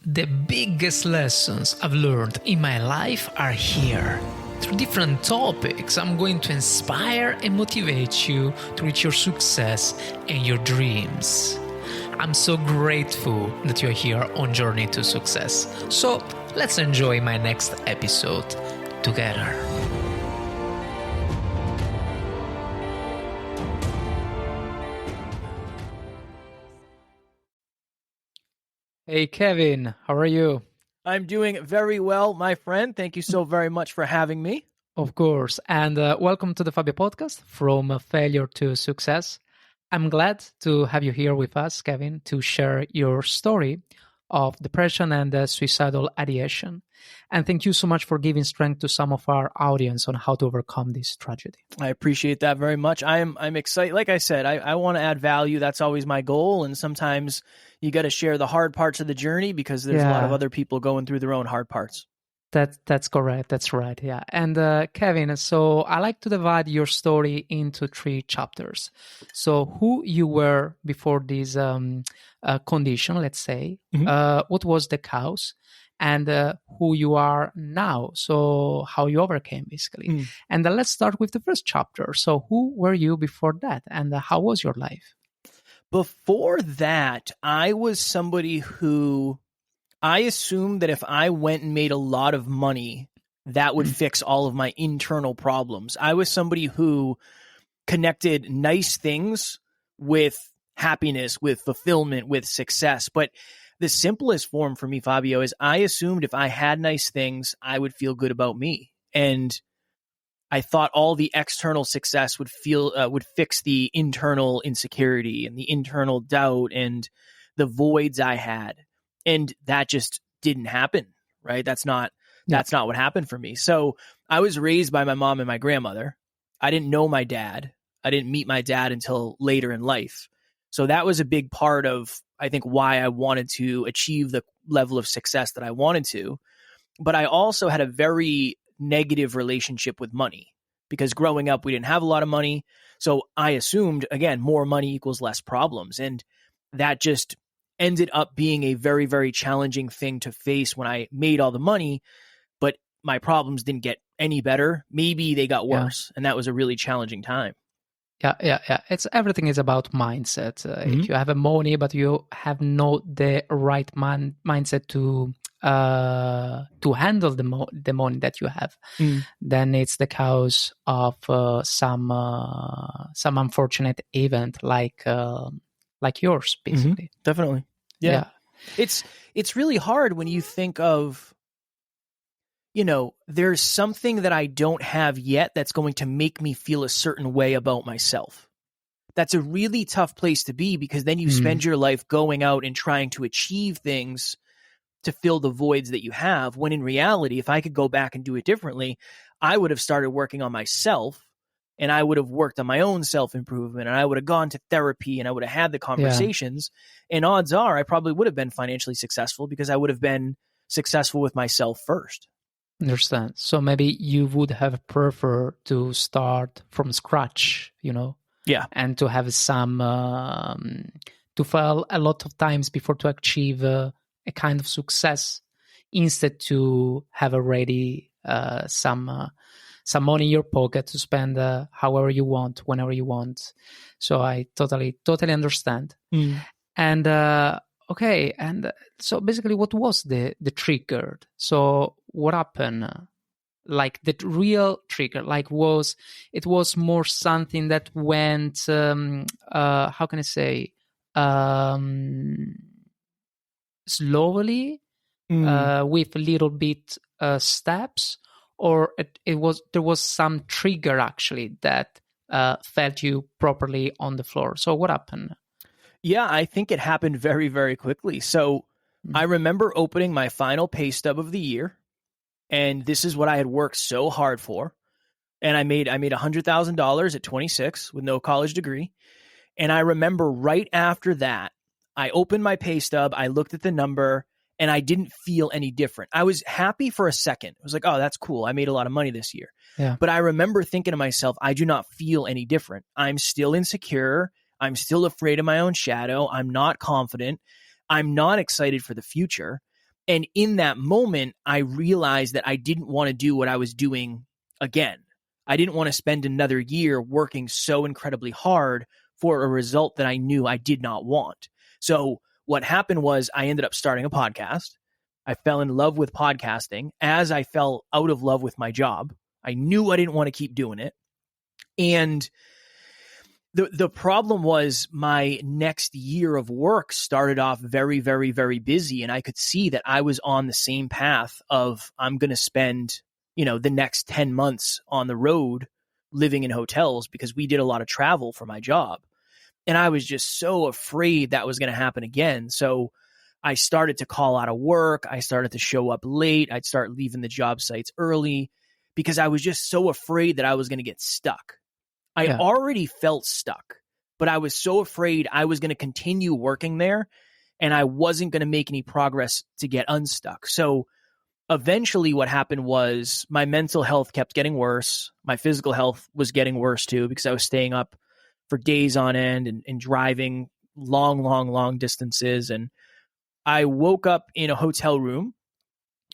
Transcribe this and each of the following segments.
The biggest lessons I've learned in my life are here. Through different topics, I'm going to inspire and motivate you to reach your success and your dreams. I'm so grateful that you're here on Journey to Success. So let's enjoy my next episode together. Hey Kevin, how are you? I'm doing very well, my friend. Thank you so very much for having me. Of course. And welcome to the Fabio podcast, From Failure to Success. I'm glad to have you here with us, Kevin, to share your story of depression and suicidal ideation. And thank you so much for giving strength to some of our audience on how to overcome this tragedy. I appreciate that very much. I'm excited. Like I said, I want to add value. That's always my goal. And sometimes you got to share the hard parts of the journey because there's a lot of other people going through their own hard parts. That's correct. That's right. Yeah. And Kevin, so I like to divide your story into 3 chapters. So who you were before this condition, let's say, what was the cause, and who you are now. So how you overcame, basically. And then let's start with the first chapter. So who were you before that, and how was your life? Before that, I was somebody who I assumed that if I went and made a lot of money, that would fix all of my internal problems. I was somebody who connected nice things with happiness, with fulfillment, with success. But the simplest form for me, Fabio, is I assumed if I had nice things, I would feel good about me. And I thought all the external success would fix the internal insecurity and the internal doubt and the voids I had. And that just didn't happen, right? That's not what happened for me. So I was raised by my mom and my grandmother. I didn't know my dad. I didn't meet my dad until later in life. So that was a big part of, I think, why I wanted to achieve the level of success that I wanted to. But I also had a very negative relationship with money because growing up, we didn't have a lot of money. So I assumed, again, more money equals less problems. And that just ended up being a very, very challenging thing to face when I made all the money, but my problems didn't get any better. Maybe they got worse. And that was a really challenging time. Yeah. Everything is about mindset. If you have a money, but you have not the right mindset to handle the money that you have, then it's the cause of some unfortunate event like yours, basically. Definitely. Yeah. It's really hard when you think of, there's something that I don't have yet that's going to make me feel a certain way about myself. That's a really tough place to be because then you spend your life going out and trying to achieve things to fill the voids that you have, when in reality, if I could go back and do it differently, I would have started working on myself. And I would have worked on my own self-improvement, and I would have gone to therapy, and I would have had the conversations. And odds are I probably would have been financially successful because I would have been successful with myself first. Understand. So maybe you would have preferred to start from scratch, Yeah. and to have some, to fail a lot of times before to achieve a kind of success, instead to have already some money in your pocket to spend however you want, whenever you want. So I totally understand. And okay, and so basically, what was the trigger? So what happened? Like the real trigger, it was more something that went, how can I say, slowly, with a little bit steps. Or there was some trigger actually that felt you properly on the floor. So what happened? Yeah, I think it happened very, very quickly. So I remember opening my final pay stub of the year, and this is what I had worked so hard for. And I made $100,000 at 26 with no college degree. And I remember right after that, I opened my pay stub, I looked at the number, and I didn't feel any different. I was happy for a second. I was like, oh, that's cool. I made a lot of money this year. Yeah. But I remember thinking to myself, I do not feel any different. I'm still insecure. I'm still afraid of my own shadow. I'm not confident. I'm not excited for the future. And in that moment, I realized that I didn't want to do what I was doing again. I didn't want to spend another year working so incredibly hard for a result that I knew I did not want. So what happened was I ended up starting a podcast. I fell in love with podcasting as I fell out of love with my job. I knew I didn't want to keep doing it. And the problem was my next year of work started off very, very, very busy. And I could see that I was on the same path of I'm going to spend, the next 10 months on the road living in hotels because we did a lot of travel for my job. And I was just so afraid that was going to happen again. So I started to call out of work. I started to show up late. I'd start leaving the job sites early because I was just so afraid that I was going to get stuck. I already felt stuck, but I was so afraid I was going to continue working there and I wasn't going to make any progress to get unstuck. So eventually what happened was my mental health kept getting worse. My physical health was getting worse too because I was staying up for days on end and driving long distances. And I woke up in a hotel room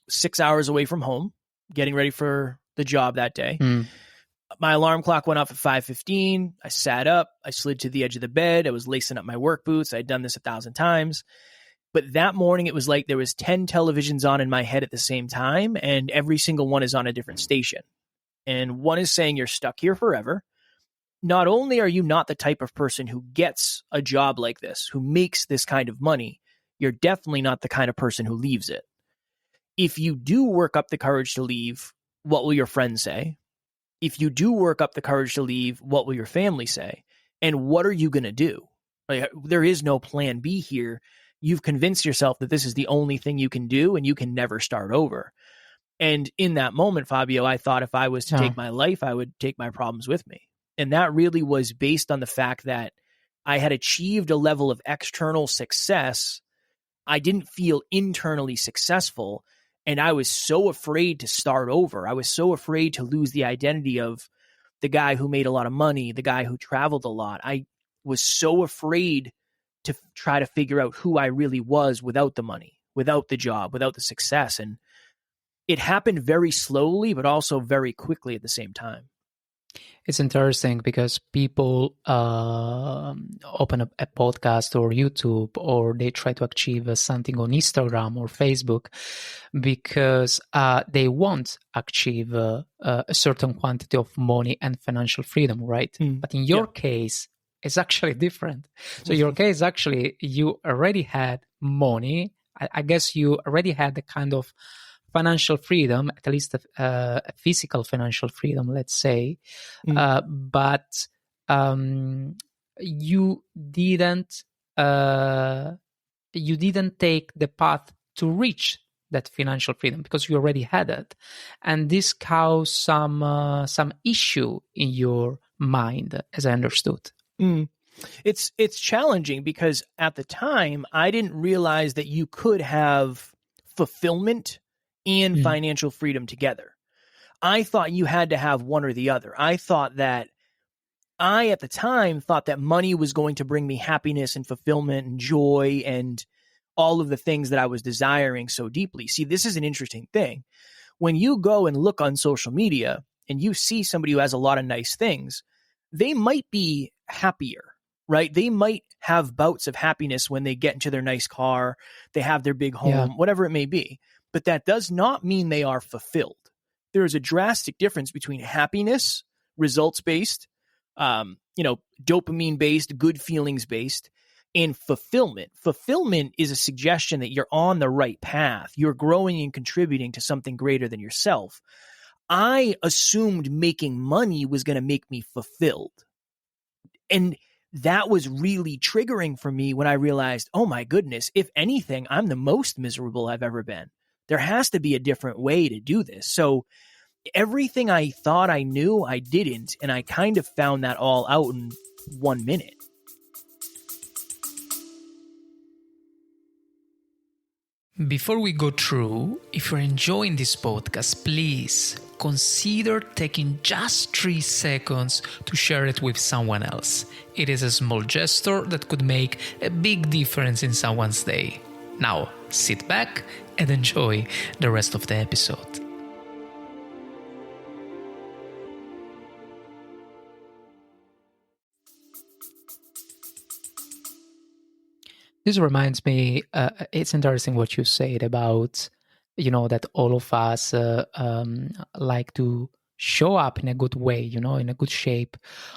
6 hours away from home, getting ready for the job that day. My alarm clock went off at 5:15. I sat up. I slid to the edge of the bed. I was lacing up my work boots. I'd done this 1,000 times. But that morning, it was like there was 10 televisions on in my head at the same time, and every single one is on a different station. And one is saying you're stuck here forever. Not only are you not the type of person who gets a job like this, who makes this kind of money, you're definitely not the kind of person who leaves it. If you do work up the courage to leave, what will your friends say? If you do work up the courage to leave, what will your family say? And what are you going to do? Like, there is no plan B here. You've convinced yourself that this is the only thing you can do and you can never start over. And in that moment, Fabio, I thought if I was to take my life, I would take my problems with me. And that really was based on the fact that I had achieved a level of external success. I didn't feel internally successful. And I was so afraid to start over. I was so afraid to lose the identity of the guy who made a lot of money, the guy who traveled a lot. I was so afraid to try to figure out who I really was without the money, without the job, without the success. And it happened very slowly, but also very quickly at the same time. It's interesting because people open a podcast or YouTube, or they try to achieve something on Instagram or Facebook because they want to achieve a certain quantity of money and financial freedom, right? But in your case, it's actually different. So your case, actually, you already had money. I guess you already had the kind of financial freedom, at least a physical financial freedom, let's say, but you didn't take the path to reach that financial freedom because you already had it, and this caused some issue in your mind, as I understood. It's challenging because at the time I didn't realize that you could have fulfillment and financial freedom together. I thought you had to have one or the other. At the time, thought that money was going to bring me happiness and fulfillment and joy and all of the things that I was desiring so deeply. See, this is an interesting thing. When you go and look on social media and you see somebody who has a lot of nice things, they might be happier, right? They might have bouts of happiness when they get into their nice car, they have their big home, whatever it may be. But that does not mean they are fulfilled. There is a drastic difference between happiness, results-based, dopamine-based, good feelings-based, and fulfillment. Fulfillment is a suggestion that you're on the right path. You're growing and contributing to something greater than yourself. I assumed making money was going to make me fulfilled. And that was really triggering for me when I realized, oh my goodness, if anything, I'm the most miserable I've ever been. There has to be a different way to do this. So everything I thought I knew, I didn't. And I kind of found that all out in 1 minute. Before we go through, if you're enjoying this podcast, please consider taking just 3 seconds to share it with someone else. It is a small gesture that could make a big difference in someone's day. Now, sit back, and enjoy the rest of the episode. This reminds me, it's interesting what you said about, that all of us like to show up in a good way, in a good shape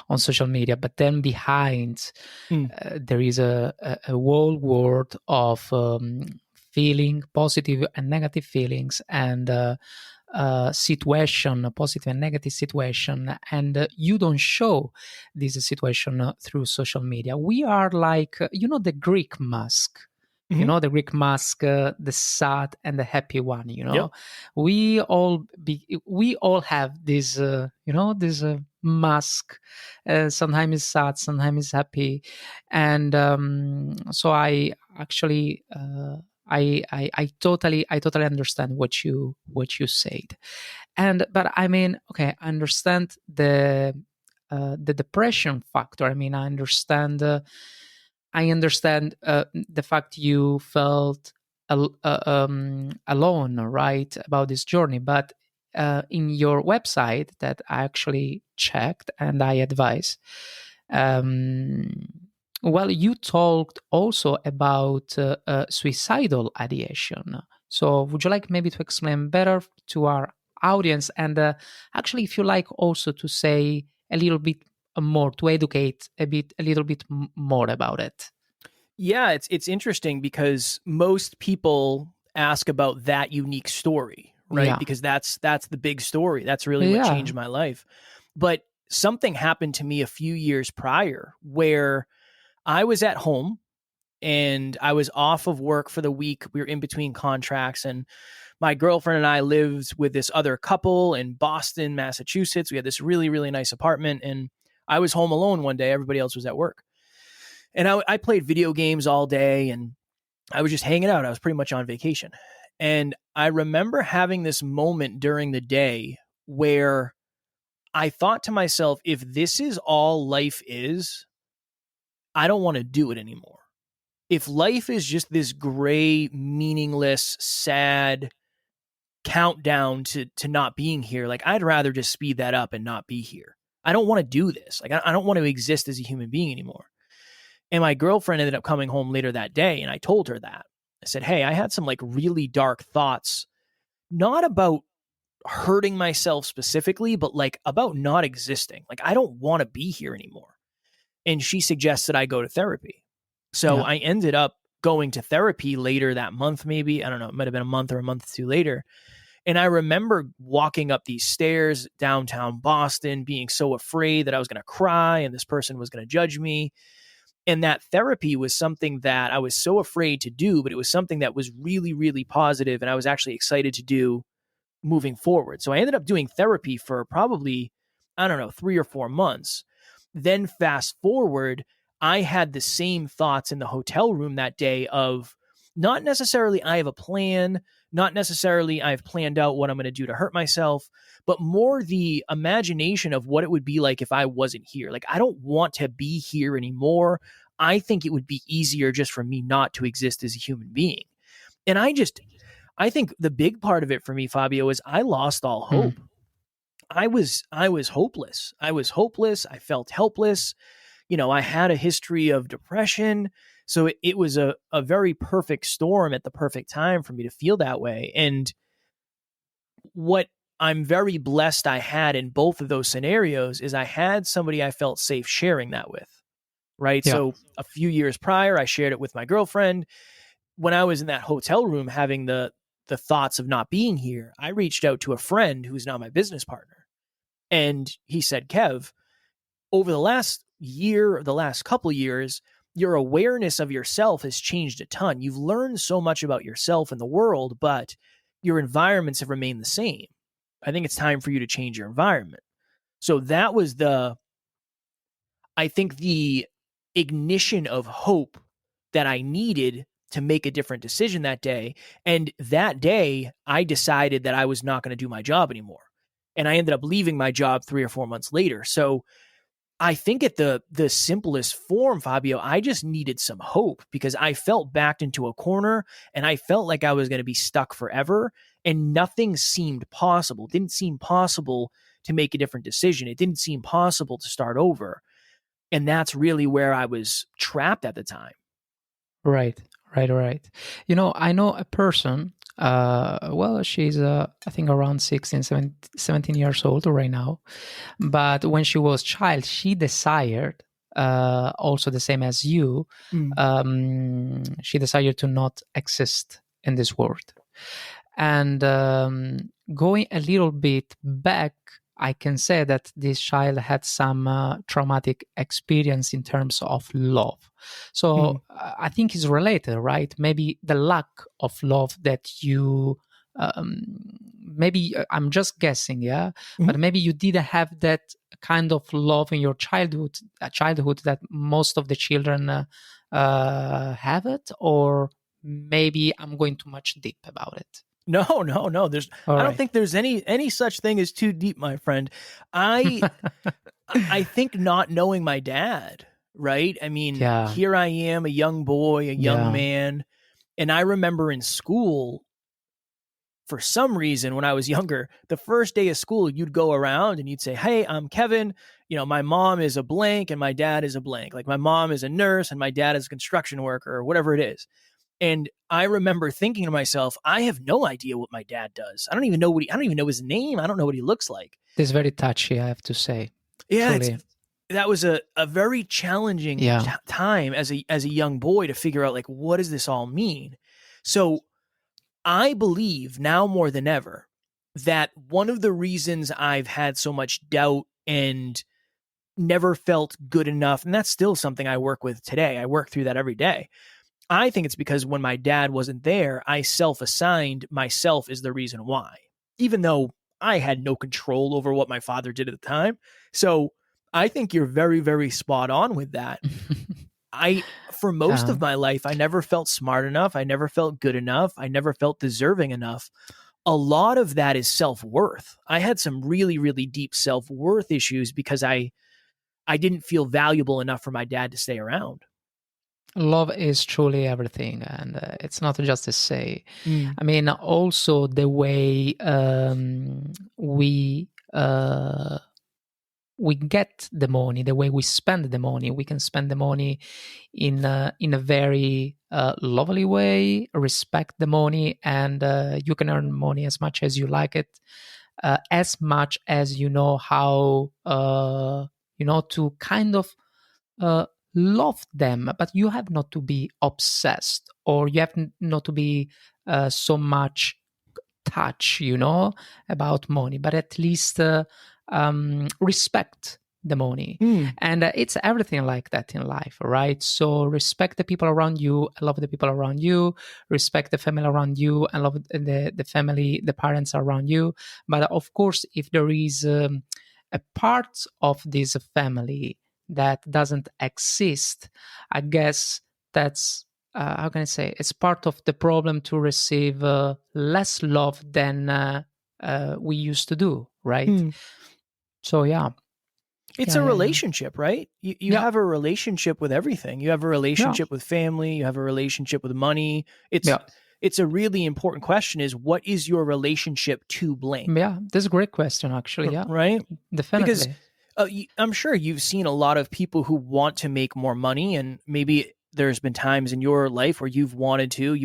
on social media. But then behind, there is a whole world of feeling, positive and negative feelings, and situation, a positive and negative situation, and you don't show this situation through social media. We are like, the Greek mask. Mm-hmm. The Greek mask, the sad and the happy one. Yep. We all have this, this mask. Sometimes it's sad, sometimes it's happy, and so I actually. I totally understand what you said, but I mean, okay, I understand the depression factor. I mean, I understand the fact you felt alone, right, about this journey. But in your website that I actually checked and I advise, well, you talked also about suicidal ideation. So would you like maybe to explain better to our audience, and actually, if you like, also to say a little bit more, to educate a little bit more about it? Yeah, it's interesting because most people ask about that unique story, right? Yeah. Because that's the big story. That's really what changed my life. But something happened to me a few years prior where I was at home and I was off of work for the week. We were in between contracts, and my girlfriend and I lived with this other couple in Boston, Massachusetts. We had this really, really nice apartment, and I was home alone one day. Everybody else was at work. And I played video games all day, and I was just hanging out. I was pretty much on vacation. And I remember having this moment during the day where I thought to myself, if this is all life is, I don't want to do it anymore. If life is just this gray, meaningless, sad countdown to not being here, like, I'd rather just speed that up and not be here. I don't want to do this. Like, I don't want to exist as a human being anymore. And my girlfriend ended up coming home later that day, and I told her that. I said, hey, I had some like really dark thoughts, not about hurting myself specifically, but like about not existing. Like, I don't want to be here anymore. And she suggested I go to therapy. So I ended up going to therapy later that month, maybe. I don't know. It might have been a month or a month or two later. And I remember walking up these stairs downtown Boston, being so afraid that I was going to cry and this person was going to judge me. And that therapy was something that I was so afraid to do, but it was something that was really, really positive, and I was actually excited to do moving forward. So I ended up doing therapy for probably, 3 or 4 months. Then fast forward, I had the same thoughts in the hotel room that day of not necessarily I have a plan, not necessarily I've planned out what I'm going to do to hurt myself, but more the imagination of what it would be like if I wasn't here. Like, I don't want to be here anymore. I think it would be easier just for me not to exist as a human being. And I think the big part of it for me, Fabio, is I lost all hope. I was hopeless. I was hopeless. I felt helpless. I had a history of depression. So it was a very perfect storm at the perfect time for me to feel that way. And what I'm very blessed I had in both of those scenarios is I had somebody I felt safe sharing that with, right? Yeah. So a few years prior, I shared it with my girlfriend. When I was in that hotel room having the thoughts of not being here, I reached out to a friend who's now my business partner. And he said, Kev, over the last year, the last couple of years, your awareness of yourself has changed a ton. You've learned so much about yourself and the world, but your environments have remained the same. I think it's time for you to change your environment. So that was the ignition of hope that I needed to make a different decision that day. And that day, I decided that I was not going to do my job anymore. And I ended up leaving my job 3 or 4 months later. So I think at the simplest form, Fabio, I just needed some hope because I felt backed into a corner and I felt like I was going to be stuck forever and nothing seemed possible. It didn't seem possible to make a different decision. It didn't seem possible to start over. And that's really where I was trapped at the time. Right. I know a person, she's, I think around 16, 17 years old right now. But when she was child, she desired, also the same as you, she desired to not exist in this world. And going a little bit back, I can say that this child had some traumatic experience in terms of love. So I think it's related, right? Maybe the lack of love that you, maybe I'm just guessing, yeah? But maybe you didn't have that kind of love in your childhood that most of the children have it, or maybe I'm going too much deep about it. No. I don't think there's any such thing as too deep, my friend. I think not knowing my dad, right? I mean, here I am, a young boy, a young man, and I remember in school, for some reason, when I was younger, the first day of school, you'd go around and you'd say, "Hey, I'm Kevin. My mom is a blank and my dad is a blank. Like my mom is a nurse and my dad is a construction worker," or whatever it is. And I remember thinking to myself, I have no idea what my dad does. I don't even know his name. I don't know what he looks like. It's very touchy, I have to say. Yeah, that was a very challenging time as a young boy to figure out, like, what does this all mean? So I believe now more than ever that one of the reasons I've had so much doubt and never felt good enough, and that's still something I work with today. I work through that every day. I think it's because when my dad wasn't there, I self-assigned myself as the reason why, even though I had no control over what my father did at the time. So I think you're very, very spot on with that. For most of my life, I never felt smart enough. I never felt good enough. I never felt deserving enough. A lot of that is self-worth. I had some really, really deep self-worth issues because I didn't feel valuable enough for my dad to stay around. Love is truly everything, and it's not just a say. I mean, also the way we get the money, the way we spend the money. We can spend the money in a very lovely way, respect the money, and you can earn money as much as you like it, as much as you know how to kind of love them, but you have not to be obsessed, or you have not to be so much touch, about money, but at least respect the money. And it's everything like that in life, right? So respect the people around you, love the people around you, respect the family around you, and love the family, the parents around you. But of course, if there is a part of this family that doesn't exist, I guess that's how can I say, it's part of the problem to receive less love than we used to do, right? So it's a relationship, right? You have a relationship with everything. You have a relationship with family, you have a relationship with money. It's a really important question, is what is your relationship to blank? Yeah, that's a great question, actually. Yeah, right? Definitely. Because I'm sure you've seen a lot of people who want to make more money, and maybe there's been times in your life where you've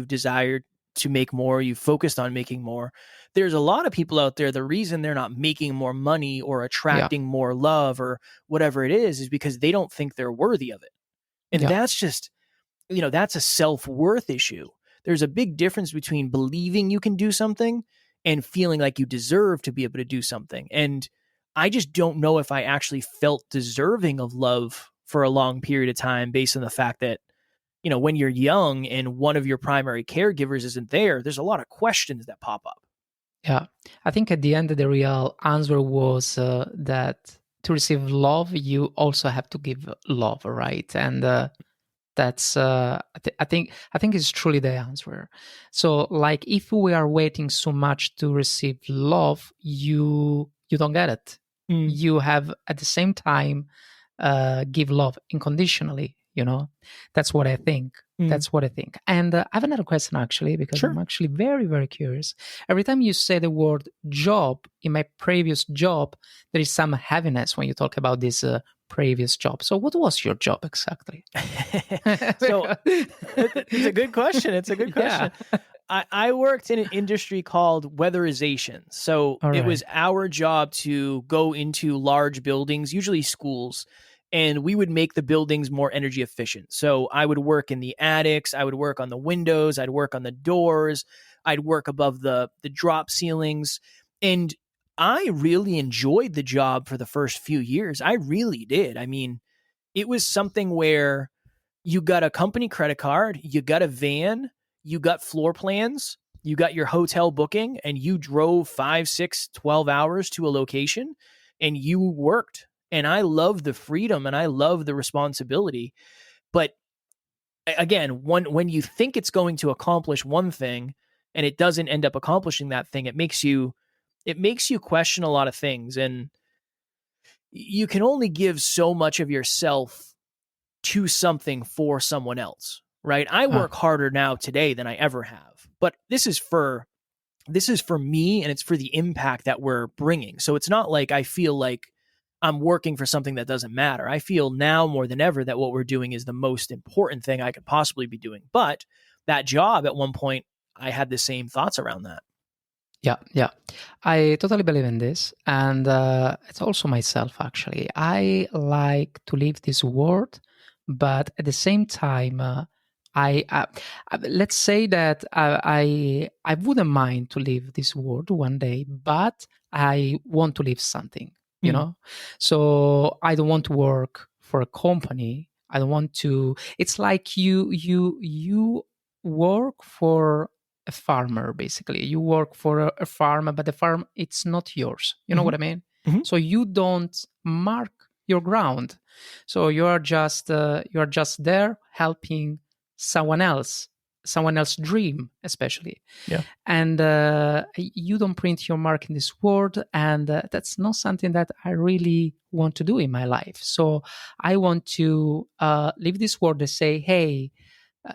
desired to make more, you've focused on making more. There's a lot of people out there, the reason they're not making more money or attracting more love or whatever it is because they don't think they're worthy of it. And that's just, that's a self-worth issue. There's a big difference between believing you can do something and feeling like you deserve to be able to do something. And I just don't know if I actually felt deserving of love for a long period of time based on the fact that, when you're young and one of your primary caregivers isn't there, there's a lot of questions that pop up. Yeah. I think at the end, the real answer was that to receive love, you also have to give love, right? And that's, I think it's truly the answer. So like, if we are waiting so much to receive love, you don't get it. You have at the same time give love unconditionally. That's what I think. That's what I think. And I have another question, actually, because Sure. I'm actually very, very curious. Every time you say the word job, in my previous job, there is some heaviness when you talk about this previous job. So what was your job exactly? So it's a good question. It's a good question. Yeah. I worked in an industry called weatherization. So it was our job to go into large buildings, usually schools, and we would make the buildings more energy efficient. So I would work in the attics, I would work on the windows, I'd work on the doors, I'd work above the drop ceilings. And I really enjoyed the job for the first few years. I really did. I mean, it was something where you got a company credit card, you got a van, you got floor plans, you got your hotel booking, and you drove 5, 6, 12 hours to a location and you worked. And I love the freedom and I love the responsibility. But again, when you think it's going to accomplish one thing and it doesn't end up accomplishing that thing, it makes you question a lot of things. And you can only give so much of yourself to something for someone else, right? I work harder now today than I ever have, but this is for me and it's for the impact that we're bringing. So it's not like I feel like I'm working for something that doesn't matter. I feel now more than ever that what we're doing is the most important thing I could possibly be doing. But that job at one point, I had the same thoughts around that. Yeah. I totally believe in this. And it's also myself, actually. I like to leave this world, but at the same time, let's say that I wouldn't mind to leave this world one day, but I want to leave something, So I don't want to work for a company. I don't want to. It's like you work for a farmer, basically. You work for a farm, but the farm, it's not yours. You know what I mean? So you don't mark your ground. So you are just there helping someone else dream, especially. Yeah. And you don't print your mark in this world, and that's not something that I really want to do in my life. So I want to leave this world and say, hey,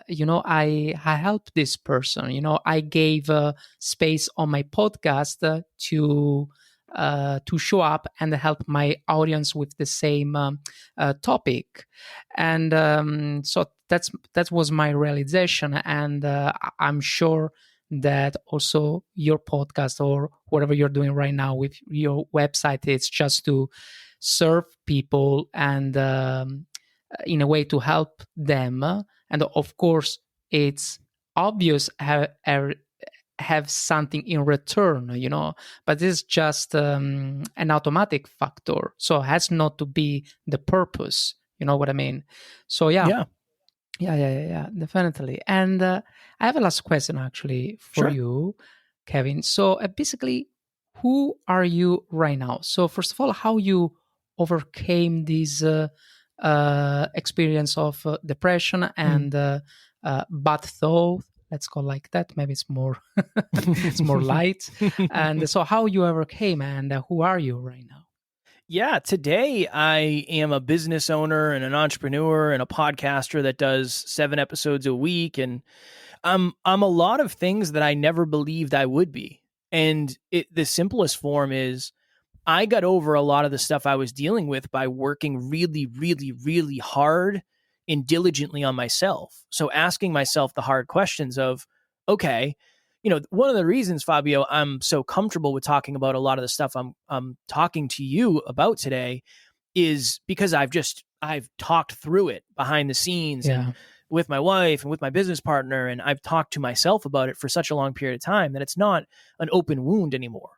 I helped this person. I gave space on my podcast to show up and help my audience with the same topic. And so that was my realization. And I'm sure that also your podcast or whatever you're doing right now with your website, it's just to serve people and in a way to help them. And of course, it's obvious have something in return, but it's just an automatic factor. So it has not to be the purpose. You know what I mean? So yeah, definitely. And I have a last question actually for you, Kevin. So basically, who are you right now? So first of all, how you overcame this experience of depression and bad thought, let's go like that. Maybe it's more it's more light. And so how you overcame and who are you right now? Yeah, today I am a business owner and an entrepreneur and a podcaster that does 7 episodes a week, and I'm a lot of things that I never believed I would be. And the simplest form is I got over a lot of the stuff I was dealing with by working really, really, really hard and diligently on myself. So asking myself the hard questions of, okay, one of the reasons, Fabio, I'm so comfortable with talking about a lot of the stuff I'm talking to you about today is because I've talked through it behind the scenes and with my wife and with my business partner. And I've talked to myself about it for such a long period of time that it's not an open wound anymore.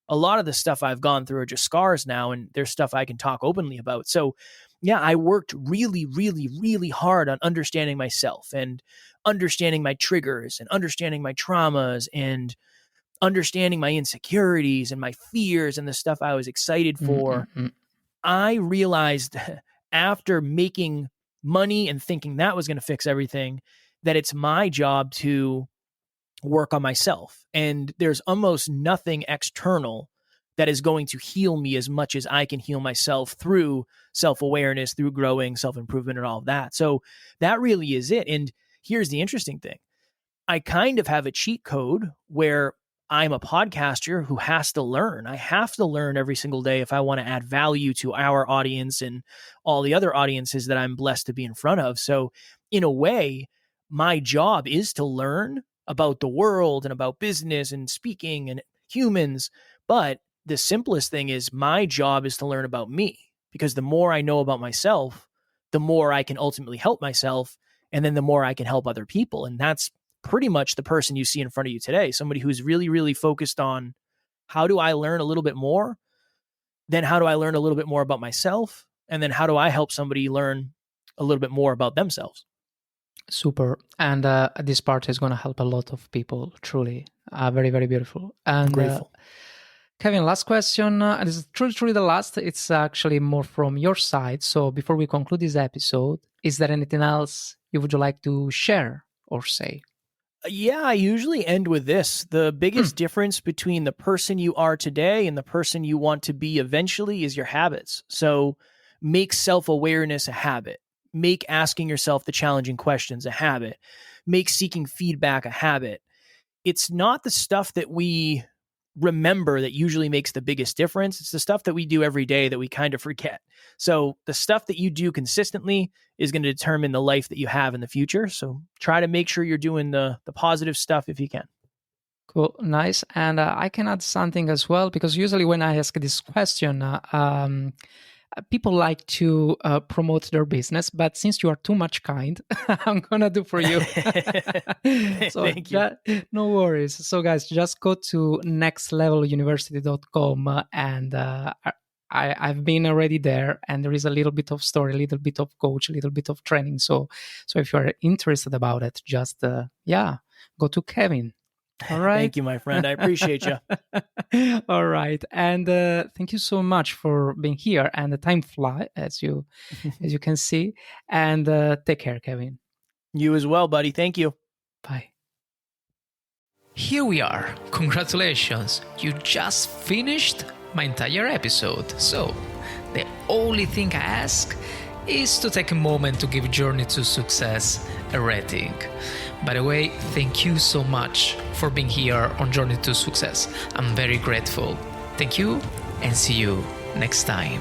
A lot of the stuff I've gone through are just scars now, and there's stuff I can talk openly about. So yeah, I worked really, really, really hard on understanding myself and understanding my triggers and understanding my traumas and understanding my insecurities and my fears and the stuff I was excited for. I realized after making money and thinking that was going to fix everything, that it's my job to work on myself. And there's almost nothing external that is going to heal me as much as I can heal myself through self-awareness, through growing, self-improvement, and all of that. So that really is it. And here's the interesting thing. I kind of have a cheat code where I'm a podcaster who has to learn. I have to learn every single day if I want to add value to our audience and all the other audiences that I'm blessed to be in front of. So in a way, my job is to learn about the world and about business and speaking and humans. But the simplest thing is my job is to learn about me, because the more I know about myself, the more I can ultimately help myself. And then the more I can help other people. And that's pretty much the person you see in front of you today. Somebody who's really, really focused on how do I learn a little bit more? Then how do I learn a little bit more about myself? And then how do I help somebody learn a little bit more about themselves? Super. And this part is going to help a lot of people, truly. Very, very beautiful. And I'm grateful. Kevin, last question. This is truly the last. It's actually more from your side. So before we conclude this episode, is there anything else you would like to share or say? Yeah, I usually end with this. The biggest difference between the person you are today and the person you want to be eventually is your habits. So make self-awareness a habit. Make asking yourself the challenging questions a habit. Make seeking feedback a habit. It's not the stuff that we remember that usually makes the biggest difference. It's the stuff that we do every day that we kind of forget. So the stuff that you do consistently is going to determine the life that you have in the future. So try to make sure you're doing the positive stuff if you can. Cool. Nice. And I can add something as well, because usually when I ask this question, people like to promote their business, but since you are too much kind, I'm going to do for you. So Thank you. No worries. So guys, just go to nextleveluniversity.com and I've been already there, and there is a little bit of story, a little bit of coach, a little bit of training. So if you're interested about it, just, go to Kevin. All right. Thank you, my friend. I appreciate you. All right. And thank you so much for being here. And the time flies, as you can see. And take care, Kevin. You as well, buddy. Thank you. Bye. Here we are. Congratulations. You just finished my entire episode. So, the only thing I ask is to take a moment to give Journey to Success a rating. By the way, thank you so much for being here on Journey to Success. I'm very grateful. Thank you, and see you next time.